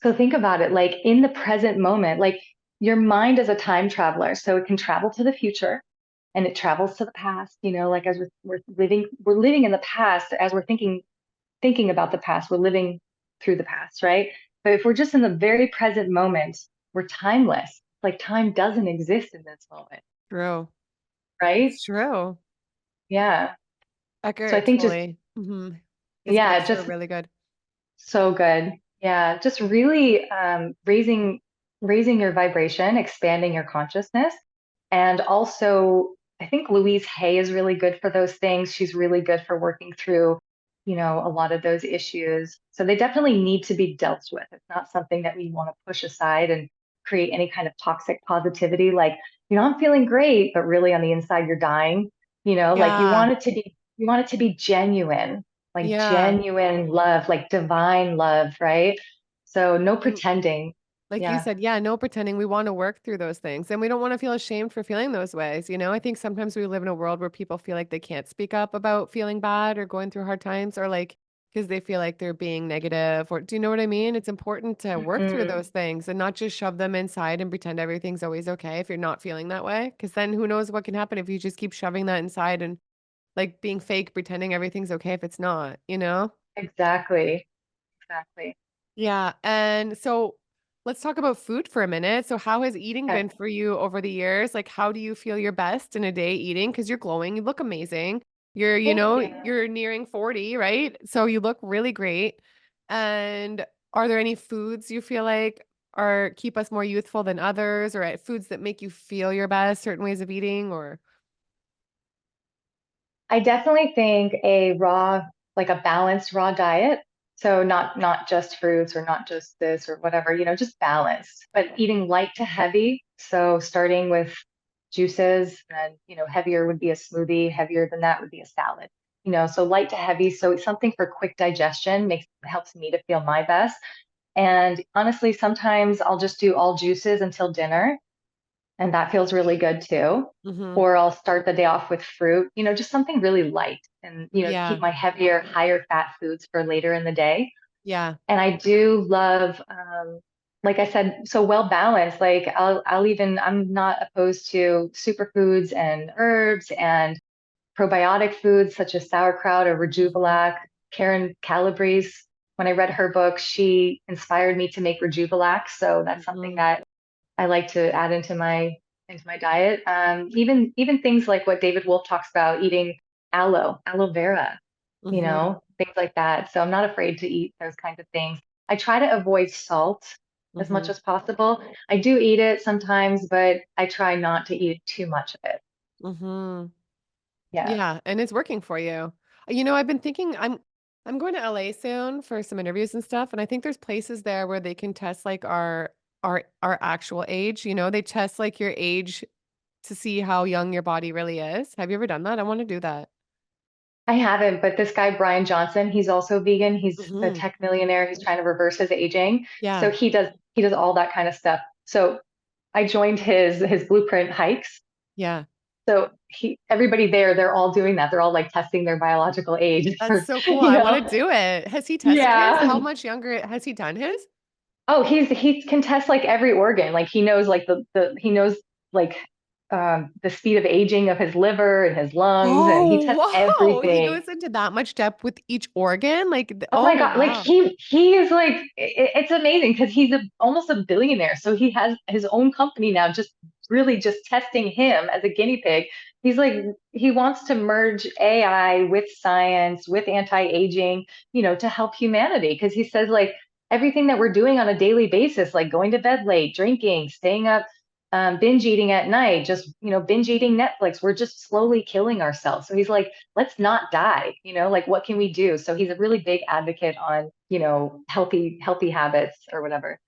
So think about it, like in the present moment, like your mind is a time traveler, so it can travel to the future and it travels to the past, like as we're living in the past as we're thinking about the past, we're living through the past, right? But if we're just in the very present moment, we're timeless. Like time doesn't exist in this moment, True. right? It's true. Yeah. So I Eckhart think just Tolle. Mhm. His yeah, books are just really good. so good. Yeah, just really raising your vibration, expanding your consciousness. And also, I think Louise Hay is really good for those things. She's really good for working through, a lot of those issues. So they definitely need to be dealt with. It's not something that we want to push aside and create any kind of toxic positivity like, I'm feeling great, but really on the inside you're dying. Like Yeah. you want it to be genuine, like Yeah. genuine love, like divine love, right? So no And pretending. like you Yeah. said, yeah, no pretending. We want to work through those things, and we don't want to feel ashamed for feeling those ways. I think sometimes we live in a world where people feel like they can't speak up about feeling bad or going through hard times, or like because they feel like they're being negative, or do you know what I mean? It's important to work through Mhm. those things and not just shove them inside and pretend everything's always okay if you're not feeling that way. Because then who knows what can happen if you just keep shoving that inside and like being fake, pretending everything's okay if it's not, you know? Exactly. Exactly. Yeah, and so, let's talk about food for a minute. So how has eating Okay. been for you over the years? Like, how do you feel your best in a day eating? Because you're glowing, you look amazing. You're, Thank you. you're nearing 40, right? So you look really great. And are there any foods you feel like are keep us more youthful than others, or foods that make you feel your best, certain ways of eating, or I definitely think like a balanced raw diet. So not just fruits or not just this or whatever, just balanced, but eating light to heavy. So starting with juices and, heavier would be a smoothie, heavier than that would be a salad. So light to heavy. So something for quick digestion helps me to feel my best. And honestly, sometimes I'll just do all juices until dinner and that feels really good too. Mhm. Or I'll start the day off with fruit, just something really light and, to keep Yeah. my heavier, higher fat foods for later in the day. Yeah. And I do love, like I said, so well balanced. Like I'm not opposed to superfoods and herbs and probiotic foods such as sauerkraut or Mhm. Rejuvelac. Karen Calabrese, when I read her book, she inspired me to make Rejuvelac. So that's something Mhm. that I like to add into my diet. Even things like what David Wolf talks about, eating aloe vera, Mhm. things like that. So I'm not afraid to eat those kinds of things. I try to avoid salt as much Mhm. as possible. I do eat it sometimes, but I try not to eat too much of it. Mhm. Yeah. Yeah, and it's working for you. I've been thinking I'm going to LA soon for some interviews and stuff, and I think there's places there where they can test like our actual age, they test like your age to see how young your body really is. Have you ever done that? I want to do that. I haven't, but this guy, Brian Johnson, he's also vegan. He's a Mhm. tech millionaire. He's trying to reverse his aging. Yeah. So he does all that kind of stuff. So I joined his blueprint hikes. Yeah. So everybody there, they're all doing that. They're all like testing their biological age That's for, so cool. I want to do it. Has he tested his? How yeah. much younger has he done his? Oh, he can test like every organ. Like he knows like he knows like the speed of aging of his liver and his lungs, and he tests Oh, wow. He everything. goes into that much depth with each organ? Like, Oh my oh, God, like wow. he is like it's amazing because he's almost a billionaire. So he has his own company now, just really just testing him as a guinea pig. He's like he wants to merge AI with science, with anti-aging, to help humanity. Because he says like everything that we're doing on a daily basis, like going to bed late, drinking, staying up, binge eating at night, just binge eating Netflix, we're just slowly killing ourselves. So he's like let's not die, like what can we do? So he's a really big advocate on, healthy habits or whatever.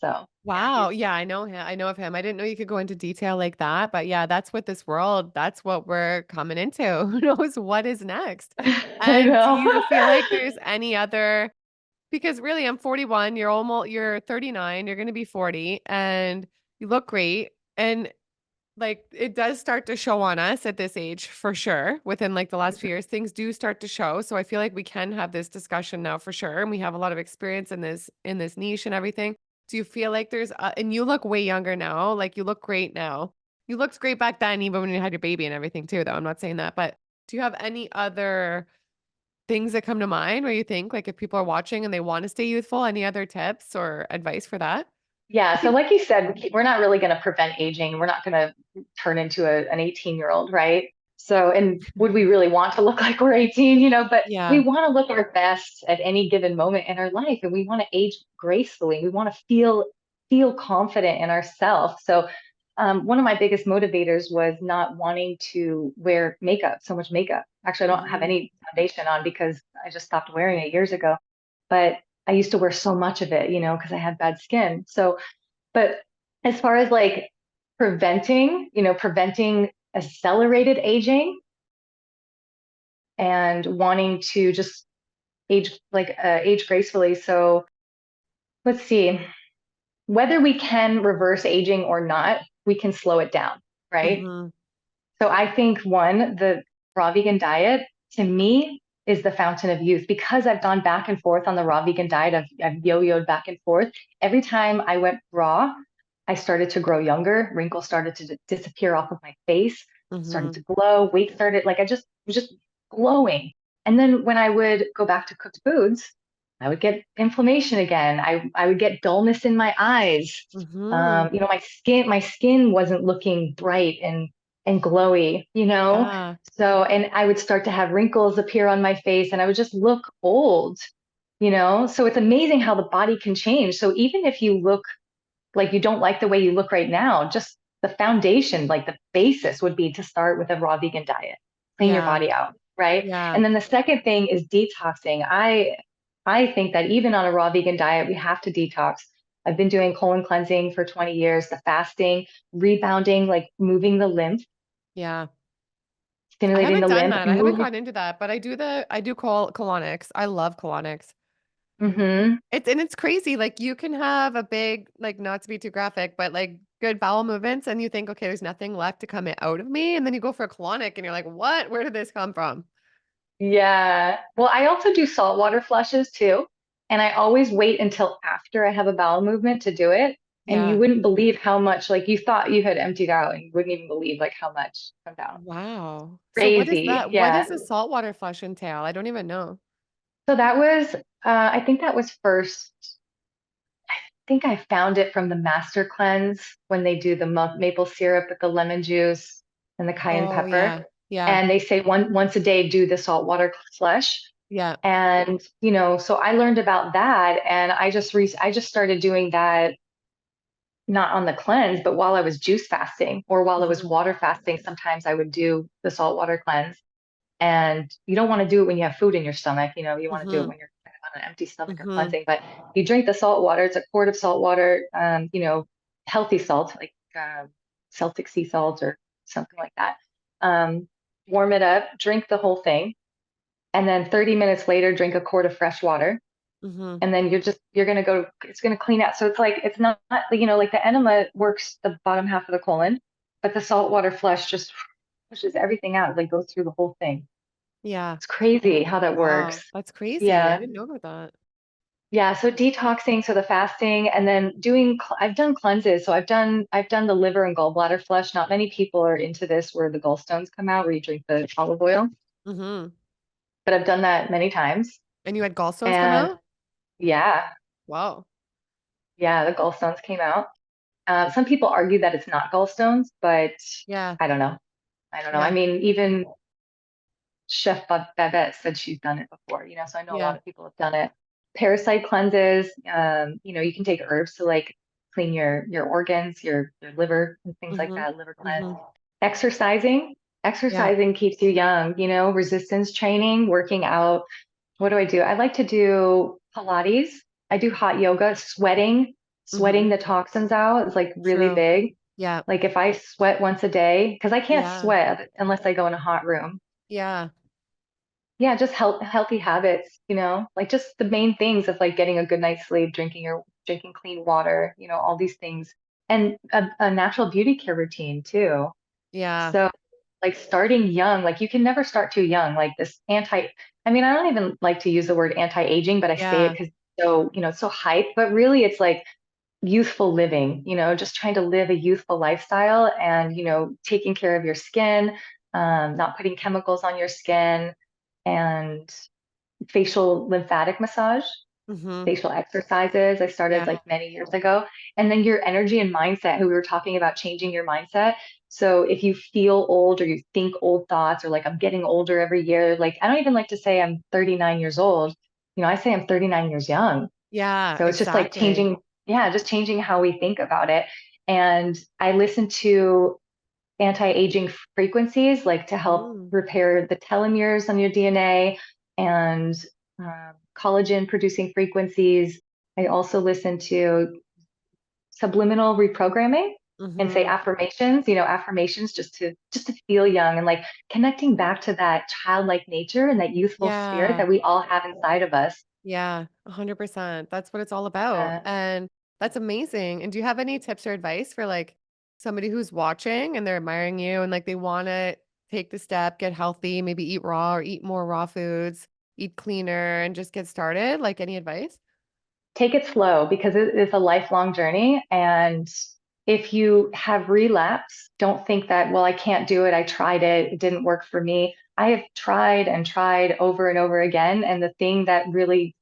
So yeah, Wow. Yeah, I know him. I know of him. I didn't know you could go into detail like that, but yeah, that's what this world, that's what we're coming into. Who knows what is next? I And do know. you feel like there's any other, because really I'm 41, you're 39, you're going to be 40 and you look great. And like it does start to show on us at this age for sure. Within like the last few years, things do start to show. So I feel like we can have this discussion now for sure. And we have a lot of experience in this niche and everything. Do you feel like and you look way younger now, like you look great now. You looked great back then, even when you had your baby and everything too, though. I'm not saying that, but do you have any other things that come to mind where you think like if people are watching and they want to stay youthful, any other tips or advice for that? I Yeah, so think, like you said, we're not really going to prevent aging. We're not going to turn into an 18-year-old, right? So, and would we really want to look like we're 18, but we yeah. want to look our best at any given moment in our life and we want to age gracefully. We want to feel confident in ourselves. So, one of my biggest motivators was not wanting to wear makeup, so much makeup. Actually, I don't have Mhm. any foundation on because I just stopped wearing it years ago. But I used to wear so much of it, because I had bad skin. So, but as far as like preventing accelerated aging and wanting to just age gracefully. So let's see, whether we can reverse aging or not, we can slow it down, right? Mhm. So I think the raw vegan diet to me is the fountain of youth because I've gone back and forth on the raw vegan diet. I've yo-yoed back and forth. Every time I went raw, I started to grow younger. Wrinkles started to disappear off of my face, started Mhm. to glow. Weight started like I just was just glowing. And then when I would go back to cooked foods, I would get inflammation again. I would get dullness in my eyes. Mm-hmm. My skin wasn't looking bright and glowy, Yeah. So, and I would start to have wrinkles appear on my face and I would just look old. So it's amazing how the body can change. So even if you look like you don't like the way you look right now, just the foundation, like the basis would be to start with a raw vegan diet, clean your Yeah. body out, right? Yeah. And then the second thing is detoxing. I think that even on a raw vegan diet, we have to detox. I've been doing colon cleansing for 20 years, the fasting, rebounding, like moving the lymph, Yeah. I stimulating haven't the done lymph, that. I haven't moving. gotten into that, but I do call colonics. I love colonics. Hmm. It's crazy. Like you can have a big, like not to be too graphic, but like good bowel movements and you think, okay, there's nothing left to come out of me. And then you go for a colonic and you're like, what? Where did this come from? Yeah. Well, I also do saltwater flushes too. And I always wait until after I have a bowel movement to do it. And you Yeah. wouldn't believe how much, like you thought you had emptied out and you wouldn't even believe like how much comes out. Wow. So what is Crazy. that? What Yeah. does a saltwater flush entail? I don't even know. So that was, I think that was first, I think I found it from the Master Cleanse when they do the maple syrup with the lemon juice and the cayenne Oh pepper. yeah. Yeah. And they say once a day, do the saltwater flush. Yeah. And, so I learned about that and I just started doing that not on the cleanse, but while I was juice fasting or while I was Mhm. water fasting, sometimes I would do the saltwater cleanse. And you don't want to do it when you have food in your stomach, you want to do it Mhm. when you're kind of on an empty stomach or Mhm. cleansing. But you drink the salt water, it's a quart of salt water, healthy salt, like Celtic sea salt or something like that. Um, Warm it up, drink the whole thing and then 30 minutes later drink a quart of fresh water Mhm. and then you're going to go it's going to clean out, so it's like it's not like the enema works the bottom half of the colon, but the saltwater flush just pushes everything out, like goes through the whole thing. Yeah. It's crazy how that Wow. works. That's crazy. I Yeah. didn't know about that. Yeah, so detoxing, so the fasting, and then I've done cleanses. So I've done the liver and gallbladder flush. Not many people are into this where the gallstones come out, where you drink the olive oil, Mhm. but I've done that many times. And you had gallstones come And out? yeah, Wow. yeah, the gallstones came out. Some people argue that it's not gallstones, but Yeah. I don't know. I don't know. I Yeah. mean, even Chef Babette said she's done it before, so I know a lot Yeah. of people have done it. Parasite cleanses, you can take herbs to like clean your organs, your liver and things like Mhm. that, liver cleanse. Mhm. Exercising, Yeah. exercising keeps you young, resistance training, working out. What do I do? I like to do Pilates. I do hot yoga, sweating Mhm. the toxins out is like really True. big. Yeah. Like if I sweat once a day, because I can't Yeah. sweat unless I go in a hot room. Yeah. Yeah, just healthy habits, like just the main things of like getting a good night's sleep, drinking clean water, all these things, and a natural beauty care routine too. Yeah. So like starting young, like you can never start too young. Like this I mean, I don't even like to use the word anti-aging, but I say it Yeah. because it's so hype, but really it's like youthful living, just trying to live a youthful lifestyle and, taking care of your skin, not putting chemicals on your skin, and facial lymphatic massage, Mhm. facial exercises. I started Yeah. like many years ago. And then your energy and mindset, who we were talking about changing your mindset. So if you feel old or you think old thoughts or like I'm getting older every year, like I don't even like to say I'm 39 years old. I say I'm 39 years young. Yeah, So it's just like exactly. changing, yeah, just changing how we think about it. And I listen to anti-aging frequencies, like to help Mhm. repair the telomeres on your DNA and collagen producing frequencies. I also listen to subliminal reprogramming and say Mhm. affirmations just to feel young and like connecting back to that childlike nature and that youthful spirit Yeah. that we all have inside of us. Yeah, 100%. That's what it's all about, Uh, and that's amazing, and do you have any tips or advice for, like, somebody who's watching and they're admiring you and, like, they wanna take the step, get healthy, maybe eat raw or eat more raw foods, eat cleaner, and just get started? Like, any advice? Take it slow because it is a lifelong journey. And if you have relapse, don't think that, well, I can't do it. I tried it. It didn't work for me. I have tried and tried over and over again. And the thing that really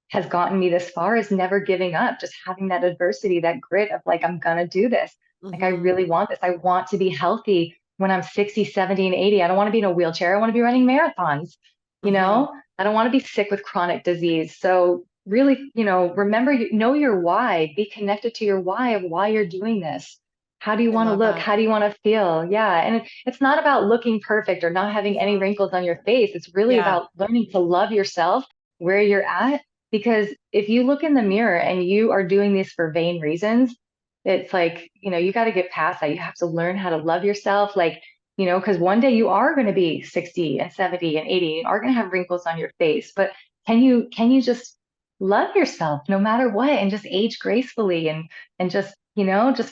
has gotten me this far is never giving up, just having that adversity, that grit of like, I'm gonna do this. Like, I Mhm. really want this. I want to be healthy when I'm 60, 70, and 80. I don't want to be in a wheelchair. I want to be running marathons. You Mhm. know, I don't want to be sick with chronic disease. So really, remember, know your why, be connected to your why of why you're doing this. How do you I want to love look? that. How do you want to feel? Yeah. And it's not about looking perfect or not having any Mhm. wrinkles on your face. It's really Yeah. about learning to love yourself where you're at. Because if you look in the mirror and you are doing this for vain reasons, it's like, you got to get past that. You have to learn how to love yourself. Like, because one day you are going to be 60 and 70 and 80, you are going to have wrinkles on your face. But can you just love yourself no matter what and just age gracefully and just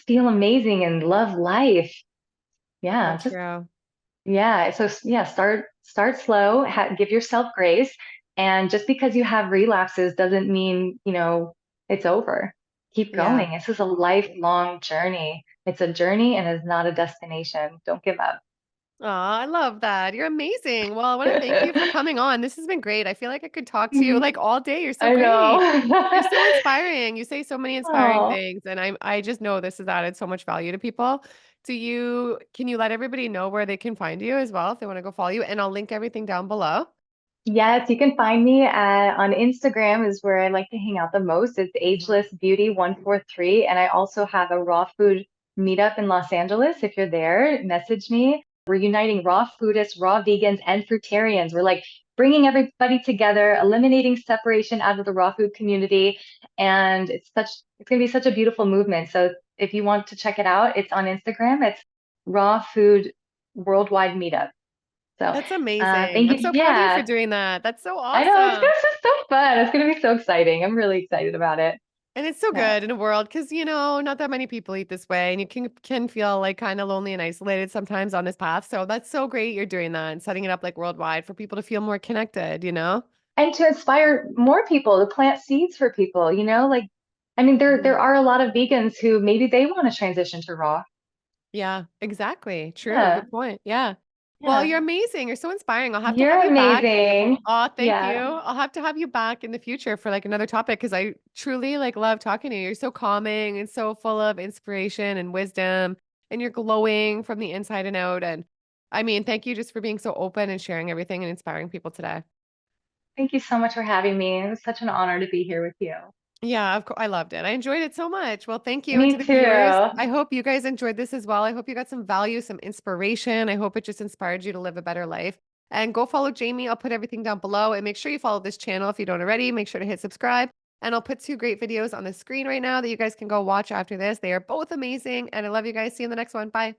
feel amazing and love life. So Yeah, just true. yeah. So yeah, start slow, give yourself grace, and just because you have relapses doesn't mean, it's over. Keep Yeah. going. This is a lifelong journey. It's a journey and it's not a destination. Don't give up. Aw, I love that. You're amazing. Well, I wanna thank you for coming on. This has been great. I feel like I could talk to you, Mhm. like, all day. You're so I great. You're know. so inspiring. You say so many inspiring Oh. things, and I just know this has added so much value to people. Can you let everybody know where they can find you as well if they wanna go follow you? And I'll link everything down below. Yes, you can find me on Instagram is where I like to hang out the most. It's Mhm. agelessbeauty143. And I also have a raw food meetup in Los Angeles. If you're there, message me. We're uniting raw foodists, raw vegans, and fruitarians. We're like bringing everybody together, eliminating separation out of the raw food community. And it's going to be such a beautiful movement. So if you want to check it out, it's on Instagram. It's Raw Food Worldwide Meetup. So, That's amazing. thank you. I'm so proud of you for Yeah. doing that. That's so I know awesome. this is so fun. It's gonna be so exciting. I'm really excited about it. And it's so Yeah. good in a world because not that many people eat this way, and you can feel, like, kinda lonely and isolated sometimes on this path, so that's so great you're doing that and setting it up, like, worldwide for people to feel more connected, you know? And to inspire more people to plant seeds for people, like I mean there Mhm. are a lot of vegans who maybe they want to transition to raw. Yeah, exactly. True, Yeah. good point, yeah. Well, Yeah. you're amazing, you're so inspiring, I'll have to have You're you back. amazing. Aw, thank you. Yeah. I'll have to have you back in the future for, like, another topic because I truly, like, love talking to you. You're so calming and so full of inspiration and wisdom, and you're glowing from the inside and out, and, I mean, thank you just for being so open and sharing everything and inspiring people today. Thank you so much for having me. It was such an honor to be here with you. Yeah, I loved it. I enjoyed it so much. Well, thank you, and to Me the viewers, too. I hope you guys enjoyed this as well. I hope you got some value, some inspiration. I hope it just inspired you to live a better life. And go follow Jamie. I'll put everything down below. And make sure you follow this channel if you don't already. Make sure to hit subscribe. And I'll put two great videos on the screen right now that you guys can go watch after this. They are both amazing. And I love you guys. See you in the next one. Bye.